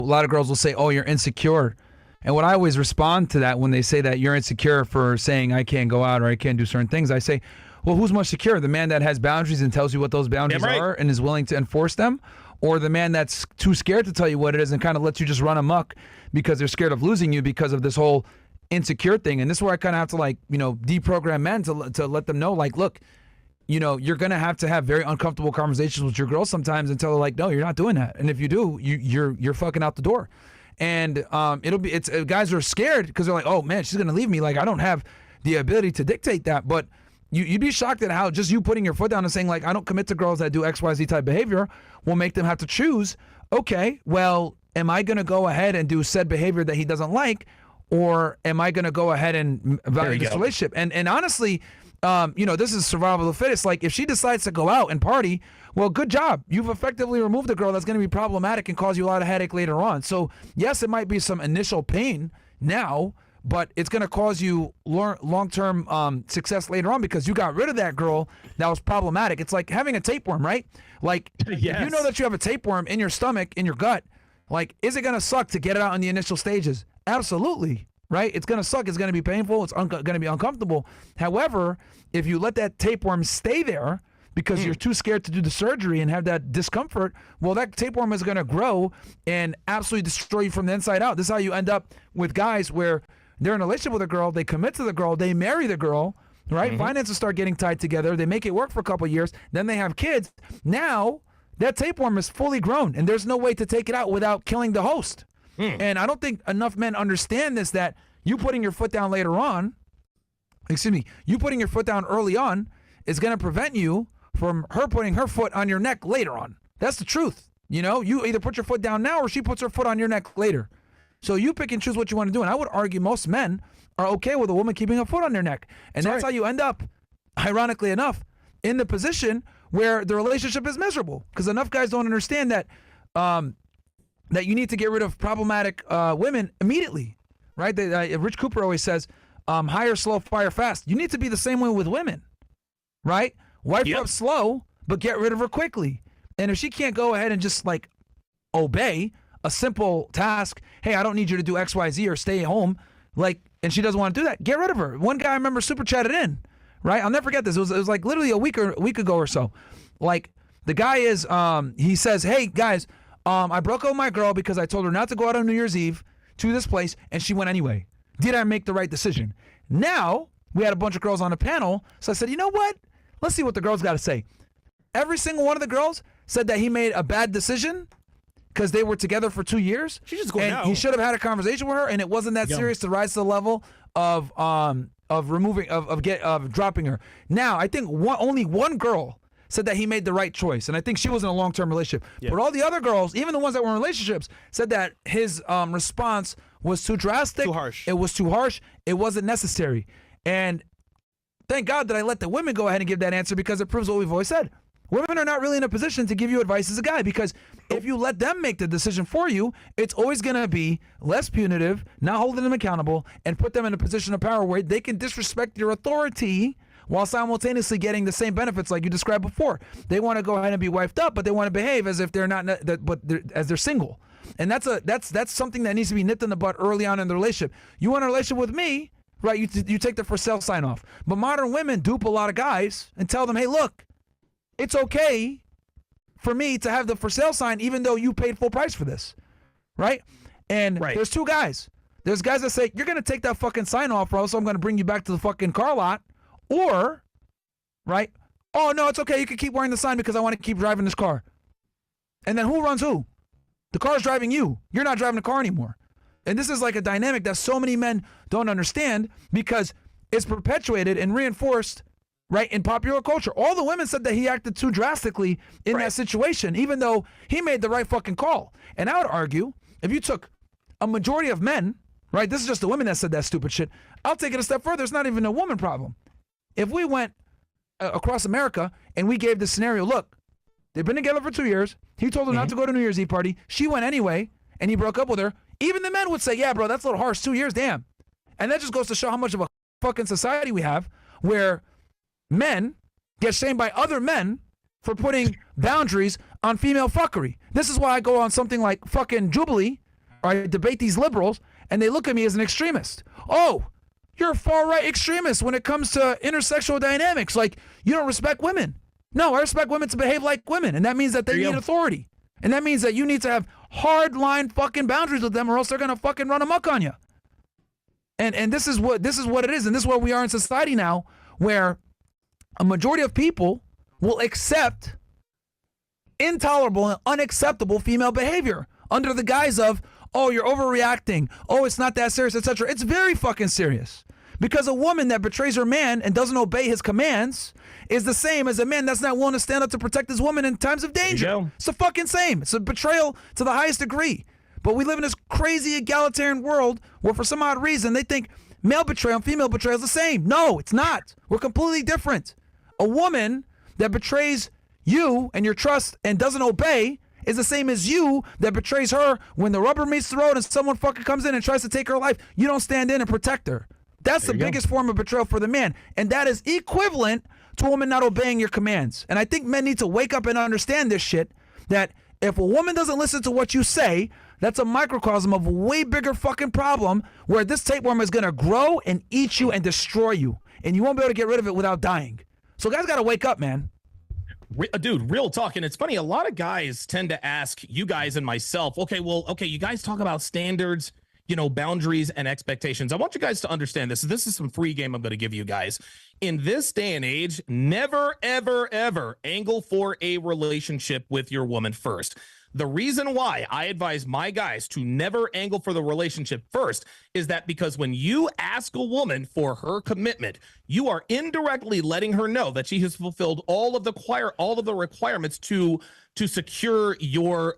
a lot of girls will say, oh, you're insecure. And what I always respond to that when they say that you're insecure for saying I can't go out or I can't do certain things, I say, well, who's more secure? The man that has boundaries and tells you what those boundaries are and is willing to enforce them? Or the man that's too scared to tell you what it is and kind of lets you just run amok because they're scared of losing you because of this whole insecure thing? And this is where I kind of have to, like, you know, deprogram men to let them know, like, look, you know, you're going to have very uncomfortable conversations with your girls sometimes and tell her, like, no, you're not doing that. And if you do, you're fucking out the door. And it's guys are scared because they're like, oh, man, she's going to leave me. Like, I don't have the ability to dictate that. But you'd be shocked at how just you putting your foot down and saying, like, I don't commit to girls that do XYZ type behavior will make them have to choose, okay, well, am I going to go ahead and do said behavior that he doesn't like, or am I going to go ahead and value this relationship? And honestly, you know, this is survival of the fittest. Like, if she decides to go out and party, well, good job. You've effectively removed a girl that's going to be problematic and cause you a lot of headache later on. So, yes, it might be some initial pain now, but it's going to cause you long-term success later on because you got rid of that girl that was problematic. It's like having a tapeworm, right? Like, yes. If you know that you have a tapeworm in your stomach, in your gut, like, is it going to suck to get it out in the initial stages? Absolutely, right? It's going to suck. It's going to be painful. It's going to be uncomfortable. However, if you let that tapeworm stay there because you're too scared to do the surgery and have that discomfort, well, that tapeworm is going to grow and absolutely destroy you from the inside out. This is how you end up with guys where they're in a relationship with a girl, they commit to the girl, they marry the girl, right? Finances start getting tied together, they make it work for a couple of years, then they have kids. Now, that tapeworm is fully grown, and there's no way to take it out without killing the host. And I don't think enough men understand this, that you putting your foot down later on, you putting your foot down early on is going to prevent you from her putting her foot on your neck later on. That's the truth. You know, you either put your foot down now or she puts her foot on your neck later. So you pick and choose what you want to do. And I would argue most men are okay with a woman keeping a foot on their neck. And that's how you end up, ironically enough, in the position where the relationship is miserable. Because enough guys don't understand that that you need to get rid of problematic women immediately, right? Rich Cooper always says, hire slow, fire fast. You need to be the same way with women, right? Wife her up slow, but get rid of her quickly. And if she can't go ahead and just, like, obey a simple task, hey, I don't need you to do X, Y, Z or stay home, like, and she doesn't want to do that, get rid of her. One guy I remember super chatted in, right? I'll never forget this. It was like literally a week ago or so. Like, the guy is, he says, hey, guys, I broke up with my girl because I told her not to go out on New Year's Eve to this place, and she went anyway. Did I make the right decision? Now, we had a bunch of girls on the panel, so I said, you know what? Let's see what the girls got to say. Every single one of the girls said that he made a bad decision because they were together for 2 years. She's just going out. He should have had a conversation with her, and it wasn't that serious to rise to the level of dropping her. Now, I think only one girl said that he made the right choice, and I think she was in a long-term relationship. But all the other girls, even the ones that were in relationships, said that his response was too drastic. Too harsh. It was too harsh. It wasn't necessary. And thank God that I let the women go ahead and give that answer, because it proves what we've always said. Women are not really in a position to give you advice as a guy, because if you let them make the decision for you, it's always going to be less punitive, not holding them accountable, and put them in a position of power where they can disrespect your authority while simultaneously getting the same benefits like you described before. They want to go ahead and be wifed up, but they want to behave as if they're not, as they're single. And that's something that needs to be nipped in the butt early on in the relationship. You want a relationship with me, right? You take the for sale sign off. But modern women dupe a lot of guys and tell them, hey, look, it's okay for me to have the for sale sign even though you paid full price for this, right? And there's two guys. There's guys that say, you're going to take that fucking sign off, bro, so I'm going to bring you back to the fucking car lot. Or, right, oh, no, it's okay. You can keep wearing the sign because I want to keep driving this car. And then who runs who? The car's driving you. You're not driving the car anymore. And this is like a dynamic that so many men don't understand, because it's perpetuated and reinforced, right, in popular culture. All the women said that he acted too drastically in that situation, even though he made the right fucking call. And I would argue, if you took a majority of men, right, this is just the women that said that stupid shit, I'll take it a step further. It's not even a woman problem. If we went across America and we gave this scenario, look, they've been together for 2 years. He told her not to go to New Year's Eve party. She went anyway, and he broke up with her. Even the men would say, yeah, bro, that's a little harsh. 2 years, damn. And that just goes to show how much of a fucking society we have, where men get shamed by other men for putting boundaries on female fuckery. This is why I go on something like fucking Jubilee, or I debate these liberals, and they look at me as an extremist. Oh, you're a far-right extremist when it comes to intersexual dynamics. Like, you don't respect women. No, I respect women to behave like women, and that means that they need authority. And that means that you need to have hard-line fucking boundaries with them, or else they're gonna fucking run amok on you. And this is what it is, and this is where we are in society now, where a majority of people will accept intolerable and unacceptable female behavior under the guise of, oh, you're overreacting, oh, it's not that serious, etc. It's very fucking serious. Because a woman that betrays her man and doesn't obey his commands is the same as a man that's not willing to stand up to protect his woman in times of danger. It's the fucking same. It's a betrayal to the highest degree. But we live in this crazy egalitarian world where for some odd reason they think male betrayal and female betrayal is the same. No, it's not. We're completely different. A woman that betrays you and your trust and doesn't obey is the same as you that betrays her when the rubber meets the road and someone fucking comes in and tries to take her life. You don't stand in and protect her. That's the biggest form of betrayal for the man. And that is equivalent to a woman not obeying your commands. And I think men need to wake up and understand this shit, that if a woman doesn't listen to what you say, that's a microcosm of a way bigger fucking problem where this tapeworm is going to grow and eat you and destroy you. And you won't be able to get rid of it without dying. So guys got to wake up, man. Dude, real talk. And it's funny, a lot of guys tend to ask you guys and myself, okay, you guys talk about standards, boundaries and expectations. I want you guys to understand this. This is some free game I'm going to give you guys. In this day and age, never, ever, ever angle for a relationship with your woman first. The reason why I advise my guys to never angle for the relationship first is that because when you ask a woman for her commitment, you are indirectly letting her know that she has fulfilled all of the requirements to secure your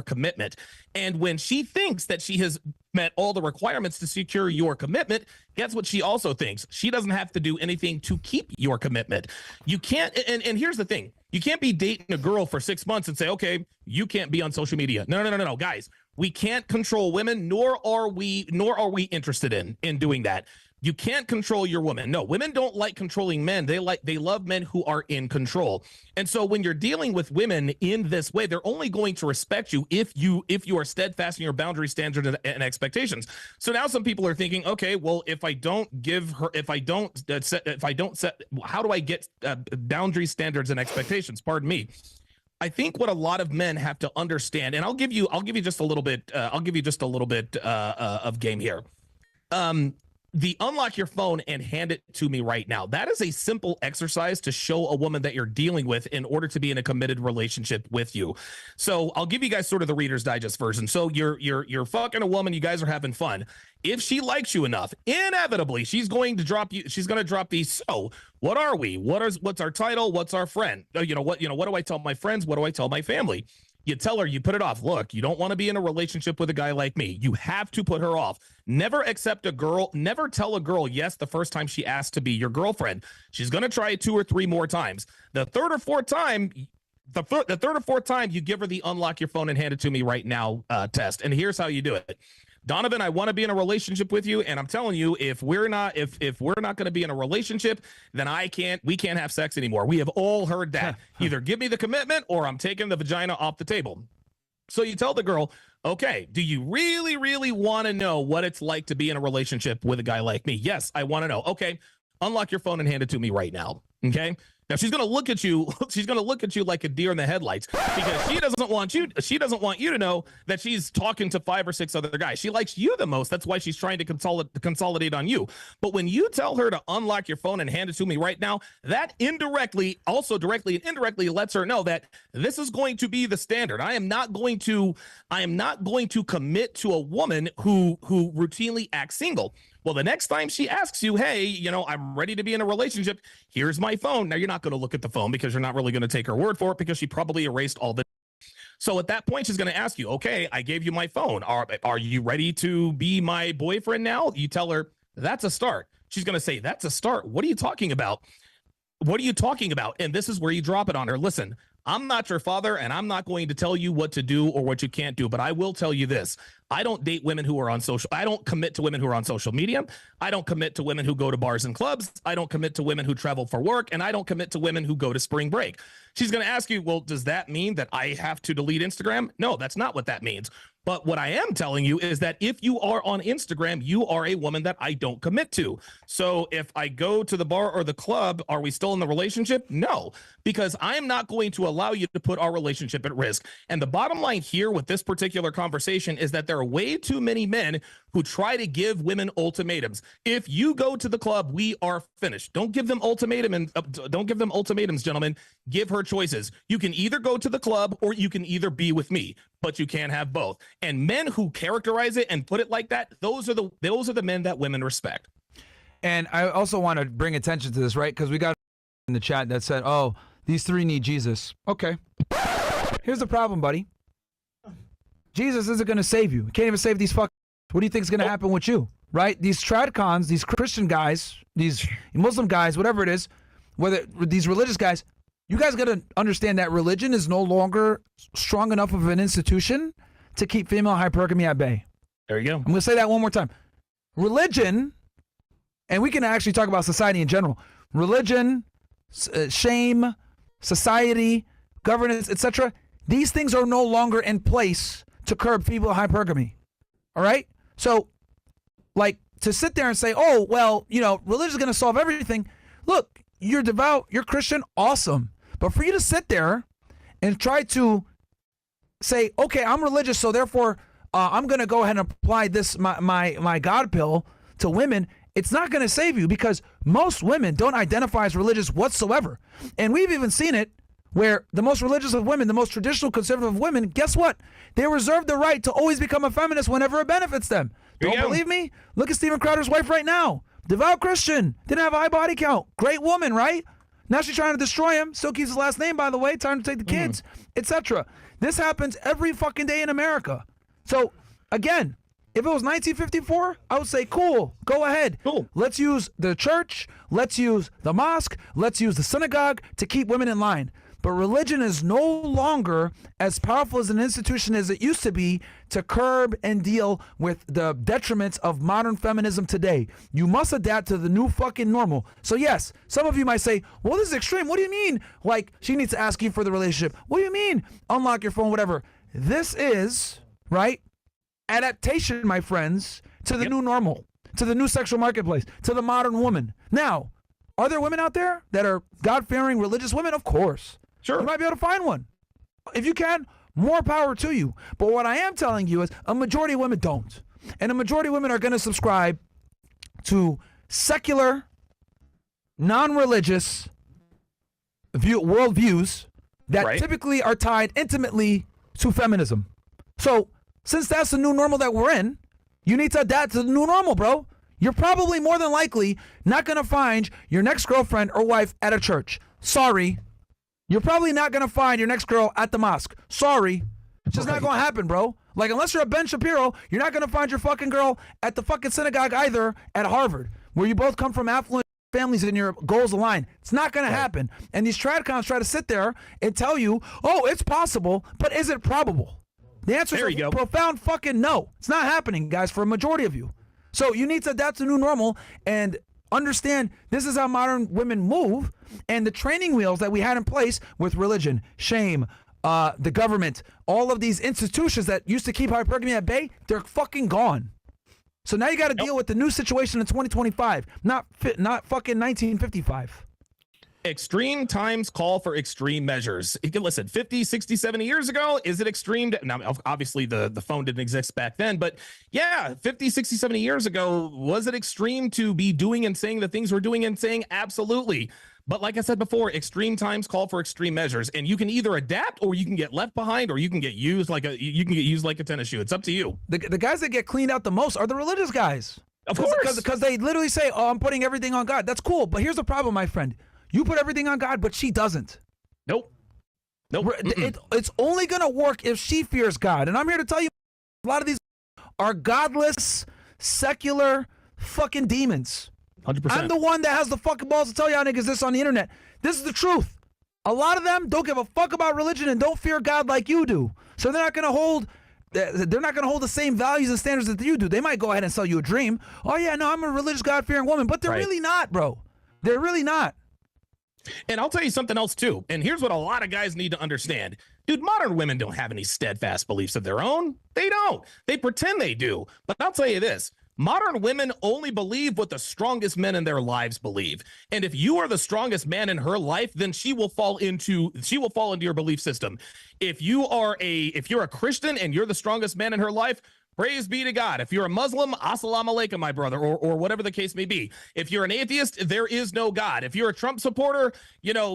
commitment. And when she thinks that she has met all the requirements to secure your commitment, guess what she also thinks? She doesn't have to do anything to keep your commitment. You can't, and here's the thing. You can't be dating a girl for 6 months and say, okay, you can't be on social media. No, guys. We can't control women, nor are we interested in doing that. You can't control your woman. No, women don't like controlling men. They love men who are in control. And so when you're dealing with women in this way, they're only going to respect you if you are steadfast in your boundary standards and expectations. So now some people are thinking, okay, well, if I don't set, how do I get boundary standards and expectations? Pardon me. I think what a lot of men have to understand, and I'll give you just a little bit of game here. The unlock your phone and hand it to me right now. That is a simple exercise to show a woman that you're dealing with in order to be in a committed relationship with you. So I'll give you guys sort of the Reader's Digest version. So you're fucking a woman. You guys are having fun. If she likes you enough, inevitably she's going to drop you. She's going to drop these. So what are we? What's our title? What's our friend? What do I tell my friends? What do I tell my family? You tell her, you put it off. Look, you don't want to be in a relationship with a guy like me. You have to put her off. Never tell a girl yes the first time she asks to be your girlfriend. She's going to try it 2 or 3 more times. The third or fourth time, you give her the unlock your phone and hand it to me right now test. And here's how you do it. Donovan, I want to be in a relationship with you, and I'm telling you, if we're not going to be in a relationship, then we can't have sex anymore. We have all heard that. Either give me the commitment or I'm taking the vagina off the table. So you tell the girl, okay, do you really, really want to know what it's like to be in a relationship with a guy like me? Yes, I want to know. Okay, unlock your phone and hand it to me right now. Okay. Now she's going to look at you. She's going to look at you like a deer in the headlights because she doesn't want you to know that she's talking to 5 or 6 other guys. She likes you the most. That's why she's trying to consolidate on you. But when you tell her to unlock your phone and hand it to me right now, that directly and indirectly lets her know that this is going to be the standard. I am not going to commit to a woman who routinely acts single. Well, the next time she asks you, hey, I'm ready to be in a relationship, here's my phone. Now, you're not going to look at the phone because you're not really going to take her word for it because she probably erased all the. So at that point, she's going to ask you, okay, I gave you my phone. Are you ready to be my boyfriend now? You tell her, that's a start. She's going to say, that's a start. What are you talking about? What are you talking about? And this is where you drop it on her. Listen, I'm not your father, and I'm not going to tell you what to do or what you can't do, but I will tell you this. I don't date women who are on I don't commit to women who are on social media. I don't commit to women who go to bars and clubs. I don't commit to women who travel for work, and I don't commit to women who go to spring break. She's going to ask you, well, does that mean that I have to delete Instagram? No, that's not what that means. But what I am telling you is that if you are on Instagram, you are a woman that I don't commit to. So if I go to the bar or the club, are we still in the relationship? No, because I am not going to allow you to put our relationship at risk. And the bottom line here with this particular conversation is that there are way too many men who try to give women ultimatums. If you go to the club, we are finished. Don't give them don't give them ultimatums, gentlemen. Give her choices. You can either go to the club or you can either be with me, but you can't have both. And men who characterize it and put it like that, those are the men that women respect. And I also want to bring attention to this, right? Because we got in the chat that said, "Oh, these three need Jesus." Okay. Here's the problem, buddy. Jesus isn't going to save you. He can't even save these fuckers. What do you think is going to happen with you, right? These tradcons, these Christian guys, these Muslim guys, whatever it is, whether these religious guys, you guys got to understand that religion is no longer strong enough of an institution to keep female hypergamy at bay. There you go. I'm going to say that one more time. Religion, and we can actually talk about society in general. Religion, shame, society, governance, etc. These things are no longer in place to curb female hypergamy. All right? So, like, to sit there and say, oh, well, you know, religion is going to solve everything. Look, you're devout, you're Christian, awesome. But for you to sit there and try to say, okay, I'm religious, so therefore I'm going to go ahead and apply this, my God pill to women, it's not going to save you, because most women don't identify as religious whatsoever. And we've even seen it where the most religious of women, the most traditional conservative women, guess what? They reserve the right to always become a feminist whenever it benefits them. Don't believe me? Look at Steven Crowder's wife right now. Devout Christian. Didn't have a high body count. Great woman, right? Now she's trying to destroy him. Still keeps his last name, by the way. Time to take the kids, etc. This happens every fucking day in America. So, again, if it was 1954, I would say, cool, go ahead. Cool. Let's use the church. Let's use the mosque. Let's use the synagogue to keep women in line. But religion is no longer as powerful as an institution as it used to be to curb and deal with the detriments of modern feminism today. You must adapt to the new fucking normal. So yes, some of you might say, well, this is extreme. What do you mean? Like, she needs to ask you for the relationship. What do you mean? Unlock your phone, whatever. This is, right, adaptation, my friends, to the new normal, to the new sexual marketplace, to the modern woman. Now, are there women out there that are God-fearing religious women? Of course. Sure. You might be able to find one. If you can, more power to you. But what I am telling you is a majority of women don't. And a majority of women are going to subscribe to secular, non-religious worldviews that typically are tied intimately to feminism. So since that's the new normal that we're in, you need to adapt to the new normal, bro. You're probably more than likely not going to find your next girlfriend or wife at a church. Sorry. You're probably not going to find your next girl at the mosque. Sorry. It's just not going to happen, bro. Like, unless you're a Ben Shapiro, you're not going to find your fucking girl at the fucking synagogue either at Harvard, where you both come from affluent families and your goals align. It's not going to happen. And these tradcons try to sit there and tell you, oh, it's possible, but is it probable? The answer is a profound fucking no. It's not happening, guys, for a majority of you. So you need to adapt to new normal and understand this is how modern women move, and the training wheels that we had in place with religion, shame, the government, all of these institutions that used to keep hypergamy at bay, they're fucking gone. So now you got to deal with the new situation in 2025, not fucking 1955. Extreme times call for extreme measures. You can listen, 50, 60, 70 years ago, is it extreme? Now, obviously, the phone didn't exist back then, but yeah, 50, 60, 70 years ago, was it extreme to be doing and saying the things we're doing and saying? Absolutely. But like I said before, extreme times call for extreme measures, and you can either adapt or you can get left behind or you can get used like a tennis shoe. It's up to you. The guys that get cleaned out the most are the religious guys. Of course. Because they literally say, oh, I'm putting everything on God. That's cool. But here's the problem, my friend. You put everything on God, but she doesn't. Nope. It's only going to work if she fears God. And I'm here to tell you, a lot of these are godless, secular fucking demons. 100%. I'm the one that has the fucking balls to tell y'all niggas this on the internet. This is the truth. A lot of them don't give a fuck about religion and don't fear God like you do. So they're not going to hold the same values and standards that you do. They might go ahead and sell you a dream. Oh yeah, no, I'm a religious, God-fearing woman, but they're really not, bro. They're really not. And I'll tell you something else too. And here's what a lot of guys need to understand. Dude, modern women don't have any steadfast beliefs of their own. They don't. They pretend they do. But I'll tell you this. Modern women only believe what the strongest men in their lives believe. And if you are the strongest man in her life, then she will fall into your belief system. If you're a Christian and you're the strongest man in her life, praise be to God. If you're a Muslim, assalamu alaikum, my brother, or whatever the case may be. If you're an atheist, there is no God. If you're a Trump supporter,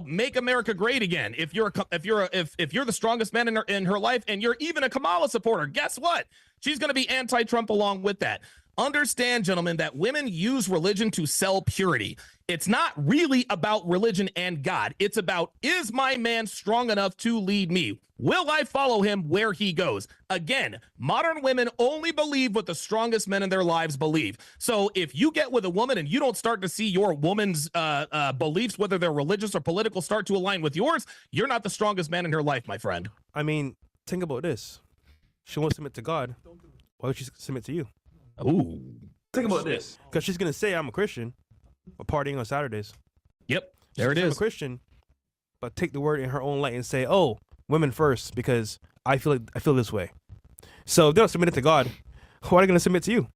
make America great again. If you're the strongest man in her life, and you're even a Kamala supporter, guess what? She's going to be anti-Trump along with that. Understand, gentlemen, that women use religion to sell purity. It's not really about religion and God. It's about, is my man strong enough to lead me? Will I follow him where he goes? Again, modern women only believe what the strongest men in their lives believe. So if you get with a woman and you don't start to see your woman's beliefs, whether they're religious or political, start to align with yours, you're not the strongest man in her life, my friend. I mean, think about this. She won't submit to God. Why would she submit to you? Ooh. Think about this. Because she's going to say, I'm a Christian, but partying on Saturdays. Yep. There it I'm a is. Christian, but take the word in her own light and say, oh, women first, because I feel this way. So if they're not submitted to God, why are they going to submit to you?